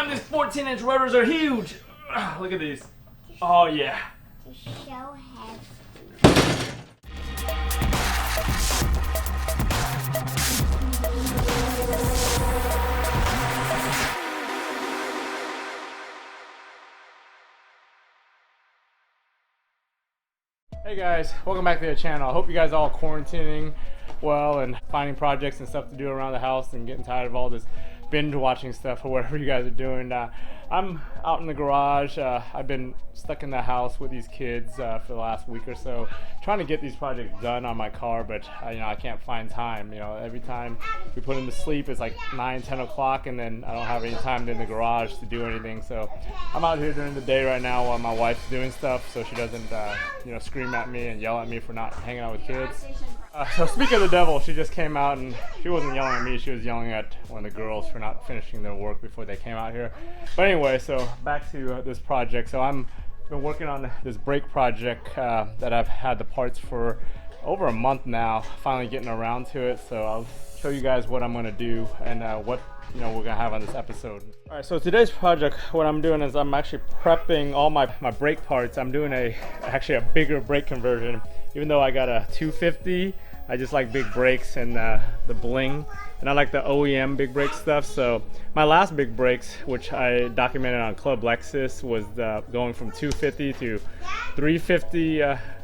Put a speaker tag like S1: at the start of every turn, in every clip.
S1: damn, these 14-inch rotors are huge. Look at these. Oh yeah.
S2: So heavy.
S1: Hey guys, welcome back to the channel. I hope you guys all quarantining well and finding projects and stuff to do around the house and getting tired of all this binge watching stuff or whatever you guys are doing. I'm out in the garage. I've been stuck in the house with these kids for the last week or so, trying to get these projects done on my car, but I can't find time. Every time we put them to sleep, it's like 9-10 o'clock, and then I don't have any time in the garage to do anything. So I'm out here during the day right now while my wife's doing stuff, so she doesn't scream at me and yell at me for not hanging out with kids. So speaking of the devil, she just came out and she wasn't yelling at me, she was yelling at one of the girls for not finishing their work before they came out here. But anyway, so back to this project. So I've been working on this brake project that I've had the parts for over a month now, finally getting around to it. So I'll show you guys what I'm going to do and what we're going to have on this episode. All right, so today's project, what I'm doing is I'm actually prepping all my brake parts. I'm doing actually a bigger brake conversion. Even though I got a 250, I just like big brakes and the bling, and I like the OEM big brake stuff. So my last big brakes, which I documented on Club Lexus, was going from 250 to 350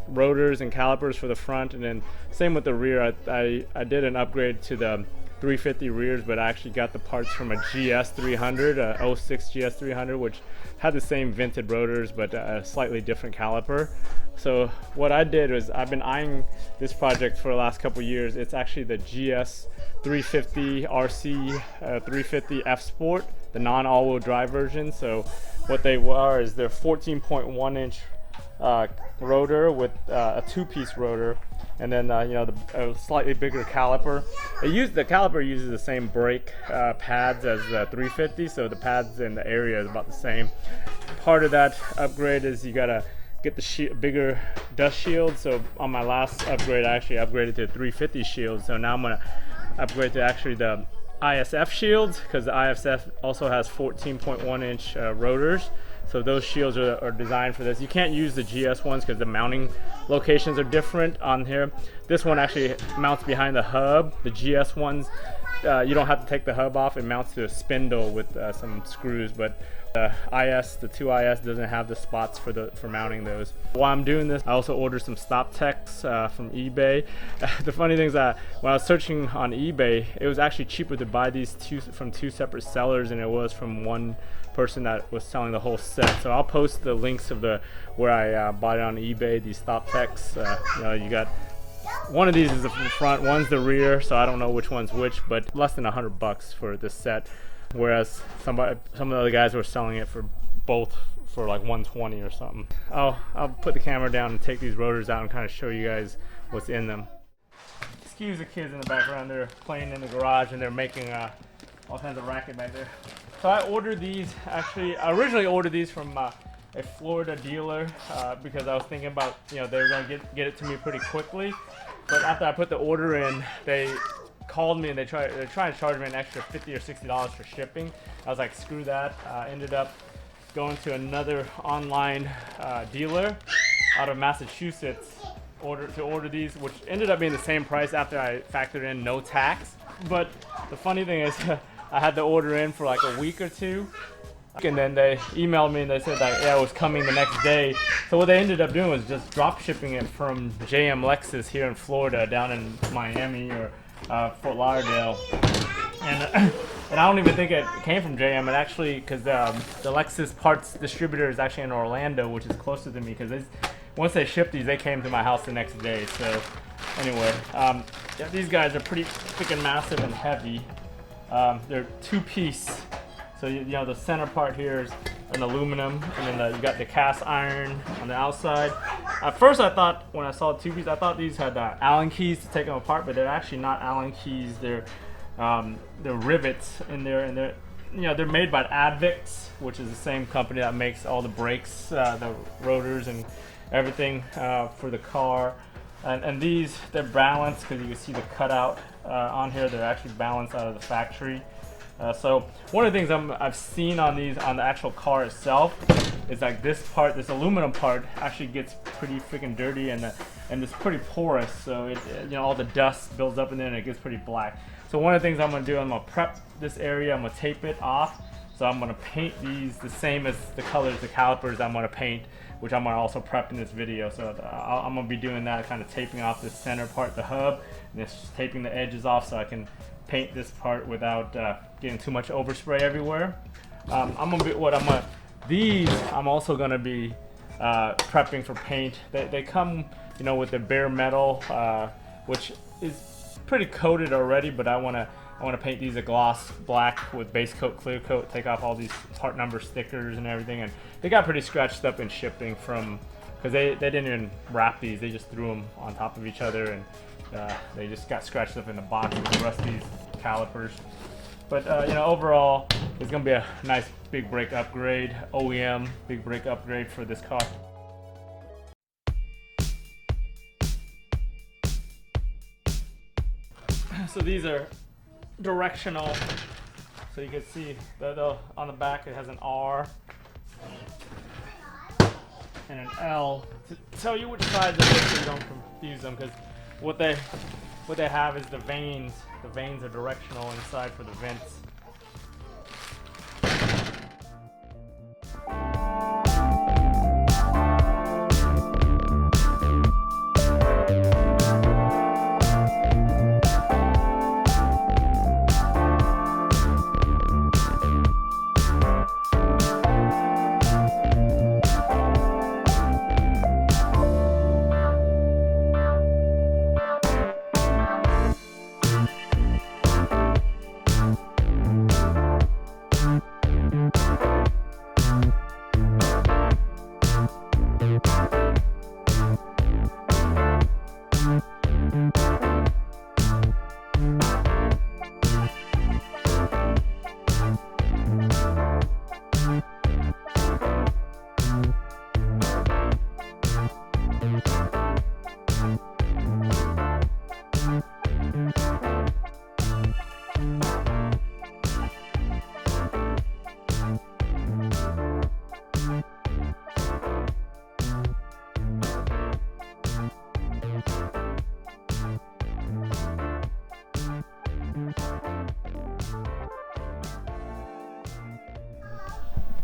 S1: rotors and calipers for the front, and then same with the rear. I did an upgrade to the 350 rears, but I actually got the parts from a GS300, a 06 GS300, which had the same vented rotors but a slightly different caliper. So what I did was, I've been eyeing this project for the last couple years. It's actually the GS350 RC 350 F-sport, the non-all-wheel drive version. So what they are is they're 14.1 inch rotor with a two-piece rotor, and then a slightly bigger caliper. The caliper uses the same brake pads as the 350, so the pads and the area is about the same. Part of that upgrade is you gotta get the bigger dust shield. So on my last upgrade, I actually upgraded to 350 shields. So now I'm gonna upgrade to actually the ISF shields, because the ISF also has 14.1 inch rotors. So those shields are designed for this. You can't use the GS ones because the mounting locations are different on here. This one actually mounts behind the hub. The GS ones, you don't have to take the hub off. It mounts to a spindle with some screws, but the 2IS doesn't have the spots for mounting those. While I'm doing this, I also ordered some Stoptechs from eBay. The funny thing is that when I was searching on eBay, it was actually cheaper to buy these from two separate sellers than it was from one person that was selling the whole set. So I'll post the links of where I bought it on eBay, these Stoptechs. You got one of these is the front, one's the rear, so I don't know which one's which, but less than $100 for this set. Whereas some of the other guys were selling it for both for like $120 or something. I'll put the camera down and take these rotors out and kind of show you guys what's in them. Excuse the kids in the background, they're playing in the garage and they're making all kinds of racket back there. So I ordered these, I originally ordered these from a Florida dealer because I was thinking about, they were gonna get it to me pretty quickly. But after I put the order in, they called me and they're trying to charge me an extra $50 or $60 for shipping. I was like, screw that. Ended up going to another online dealer out of Massachusetts to order these, which ended up being the same price after I factored in no tax. But the funny thing is, I had the order in for like a week or two, and then they emailed me and they said that it was coming the next day. So what they ended up doing was just drop shipping it from JM Lexus here in Florida down in Miami or Fort Lauderdale, and I don't even think it came from JM. It actually, because the Lexus parts distributor is actually in Orlando, which is closer to me, because once they shipped these, they came to my house the next day. So anyway, these guys are pretty freaking massive and heavy. They're two-piece, so the center part here is an aluminum, and then you got the cast iron on the outside. At first I thought, when I saw the two-piece, I thought these had Allen keys to take them apart, but they're actually not Allen keys. They're rivets in there, and they're made by Advix, which is the same company that makes all the brakes, the rotors and everything for the car. And these, they're balanced, because you can see the cutout on here. They're actually balanced out of the factory. So one of the things I've seen on these, on the actual car itself, is like this part, this aluminum part, actually gets pretty freaking dirty, and it's pretty porous. So it, you know, all the dust builds up in there and it gets pretty black. So one of the things I'm gonna do, I'm gonna prep this area. I'm gonna tape it off. So I'm gonna paint these the same as the colors, the calipers I'm gonna paint, which I'm gonna also prep in this video. So I'm gonna be doing that, kind of taping off this center part, the hub, and just taping the edges off so I can paint this part without getting too much overspray everywhere. These I'm also gonna be prepping for paint. They come, you know, with the bare metal, which is pretty coated already, but I wanna paint these a gloss black with base coat, clear coat, take off all these part number stickers and everything. And they got pretty scratched up in shipping from, because they didn't even wrap these, they just threw them on top of each other, and they just got scratched up in the box with the rusty calipers. But you know, overall, it's gonna be a nice big brake upgrade, OEM big brake upgrade for this car. So these are directional, so you can see that on the back it has an R and an L to tell you which sides it is, so you don't confuse them, because what they have is the vanes. The vanes are directional inside for the vents.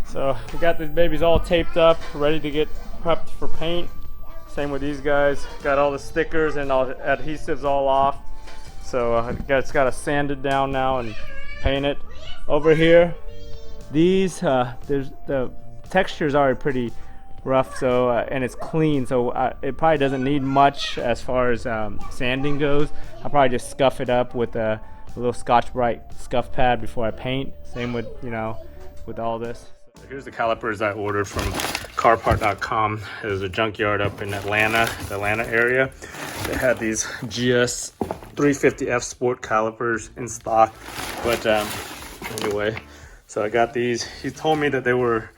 S1: So we got these babies all taped up, ready to get prepped for paint. Same with these guys. Got all the stickers and all the adhesives all off. So it's got to sand it down now and paint it. Over here, these there's the texture is already pretty rough, so and it's clean, so it probably doesn't need much as far as sanding goes. I'll probably just scuff it up with a little Scotch-Brite scuff pad before I paint. Same with, you know, with all this. Here's the calipers I ordered from carpart.com. There's a junkyard up in Atlanta, the Atlanta area. They had these GS350 F-sport calipers in stock. But anyway, so I got these. He told me that they were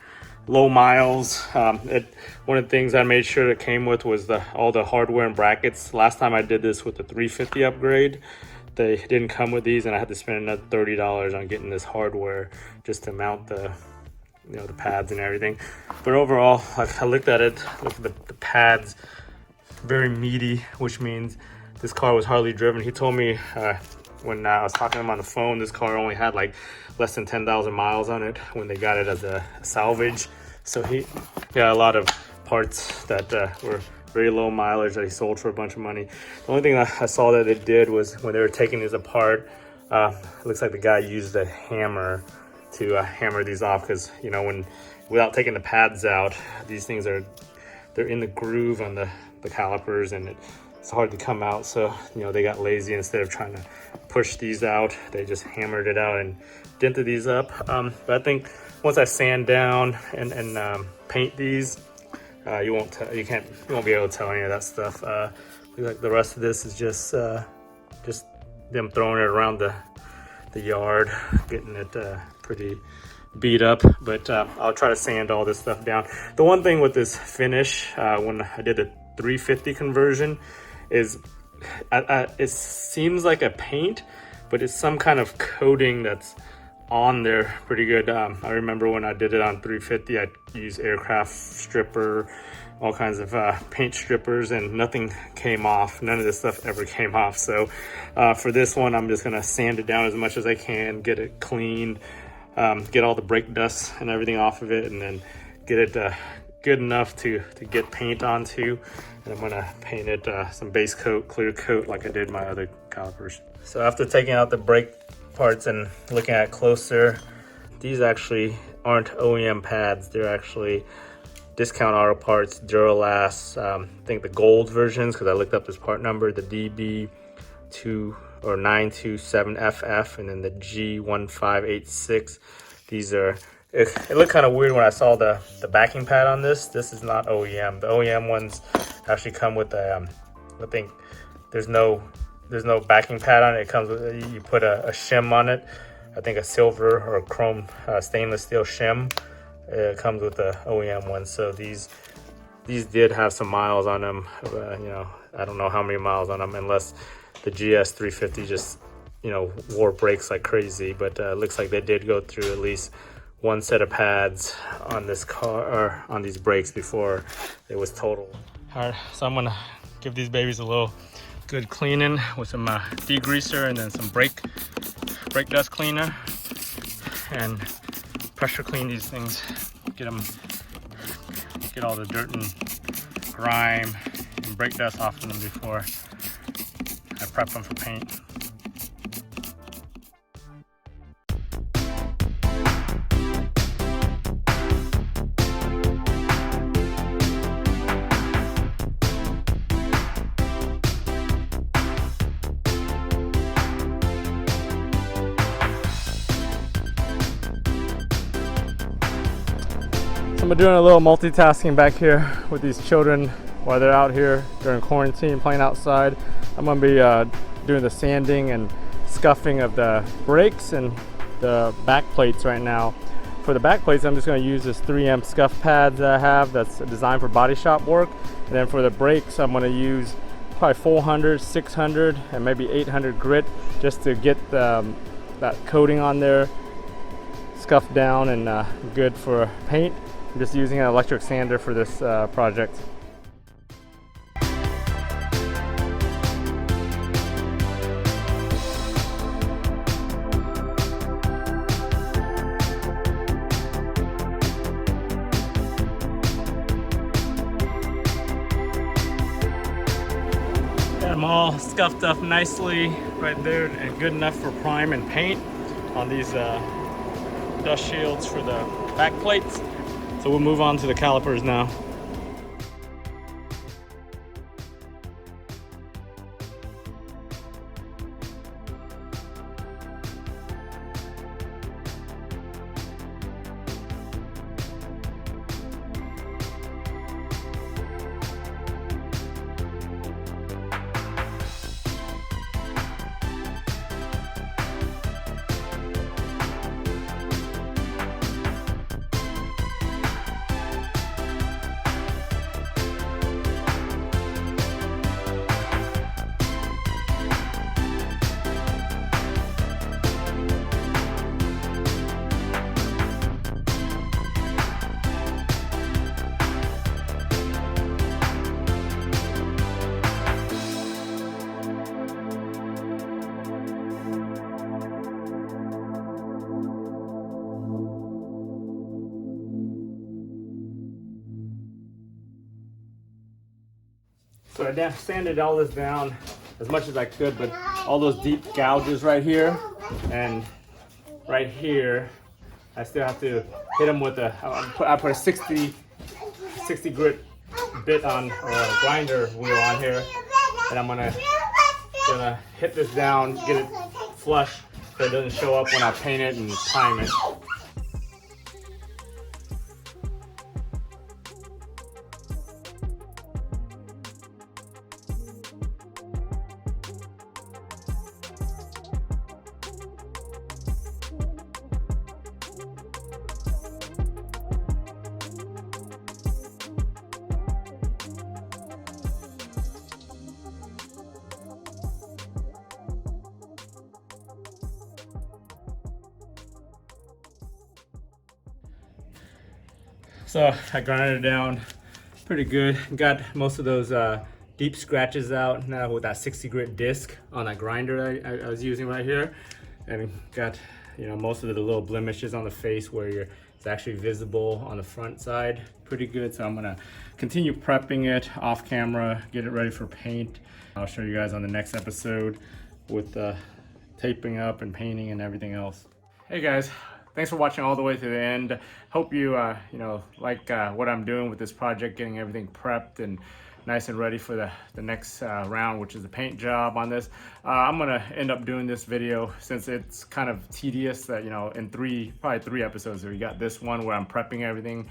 S1: low miles. One of the things I made sure it came with was all the hardware and brackets. Last time I did this with the 350 upgrade, they didn't come with these, and I had to spend another $30 on getting this hardware just to mount the, you know, the pads and everything. But overall, I looked at it, looked at the pads, very meaty, which means this car was hardly driven. He told me when I was talking to him on the phone, this car only had like less than 10,000 miles on it when they got it as a salvage. So he got a lot of parts that were very low mileage that he sold for a bunch of money. The only thing I saw that it did was when they were taking these apart, it looks like the guy used a hammer to hammer these off, because, you know, without taking the pads out, these things they're in the groove on the calipers, and it's hard to come out. So, you know, they got lazy. Instead of trying to push these out, they just hammered it out and dented these up. But I think once I sand down and paint these, you won't be able to tell any of that stuff. Like the rest of this is just them throwing it around the yard, getting it pretty beat up. But I'll try to sand all this stuff down. The one thing with this finish, when I did the 350 conversion, is it seems like a paint, but it's some kind of coating that's on there pretty good. I remember when I did it on 350, I used aircraft stripper, all kinds of paint strippers, and nothing came off. None of this stuff ever came off. So for this one, I'm just gonna sand it down as much as I can, get it cleaned, get all the brake dust and everything off of it, and then get it good enough to get paint onto. And I'm gonna paint it some base coat, clear coat, like I did my other calipers. So after taking out the brake parts and looking at it closer, these actually aren't OEM pads. They're actually discount auto parts, Duralast. I think the gold versions, because I looked up this part number, the DB2 or 927FF, and then the G1586. These are, it looked kind of weird when I saw the backing pad on this. This is not OEM. The OEM ones actually come with a, I think there's no backing pad on it. It comes with, you put a shim on it. I think a silver or a chrome stainless steel shim. It comes with the OEM one. So these did have some miles on them. You know, I don't know how many miles on them, unless the GS350 just, you know, wore brakes like crazy. But looks like they did go through at least one set of pads on this car, or on these brakes, before it was total. All right, so I'm gonna give these babies a little good cleaning with some degreaser and then some brake dust cleaner, and pressure clean these things, get all the dirt and grime and brake dust off of them before I prep them for paint. So I'm doing a little multitasking back here with these children while they're out here during quarantine playing outside. I'm going to be doing the sanding and scuffing of the brakes and the back plates right now. For the back plates, I'm just going to use this 3M scuff pad that I have that's designed for body shop work. And then for the brakes, I'm going to use probably 400, 600, and maybe 800 grit just to get that coating on there scuffed down and good for paint. I'm just using an electric sander for this project. Got them all scuffed up nicely right there and good enough for prime and paint on these dust shields for the back plates. So we'll move on to the calipers now. So I sanded all this down as much as I could, but all those deep gouges right here and right here, I still have to hit them with I put a 60 grit bit on, or a grinder wheel on here, and I'm gonna hit this down, get it flush so it doesn't show up when I paint it and prime it. So I grinded it down pretty good. Got most of those deep scratches out now with that 60 grit disc on that grinder I was using right here, and got, you know, most of the little blemishes on the face where it's actually visible on the front side pretty good. So I'm gonna continue prepping it off camera, get it ready for paint. I'll show you guys on the next episode with taping up and painting and everything else. Hey guys, thanks for watching all the way to the end. Hope you you know, like what I'm doing with this project, getting everything prepped and nice and ready for the next round, which is the paint job on this. I'm gonna end up doing this video since it's kind of tedious that, you know, in probably three episodes. We got this one where I'm prepping everything,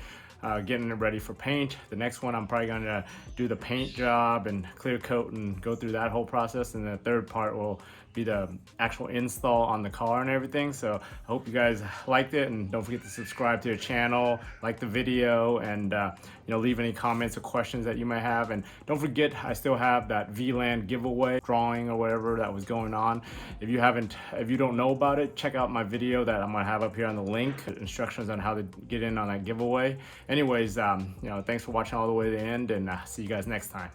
S1: getting it ready for paint. The next one I'm probably gonna do the paint job and clear coat and go through that whole process, and the third part will be the actual install on the car and everything. So I hope you guys liked it, and don't forget to subscribe to the channel, like the video, and you know, leave any comments or questions that you might have. And don't forget, I still have that VLAN giveaway drawing or whatever that was going on. If you don't know about it, check out my video that I'm gonna have up here on the link, instructions on how to get in on that giveaway. Anyways, you know, thanks for watching all the way to the end, and see you guys next time.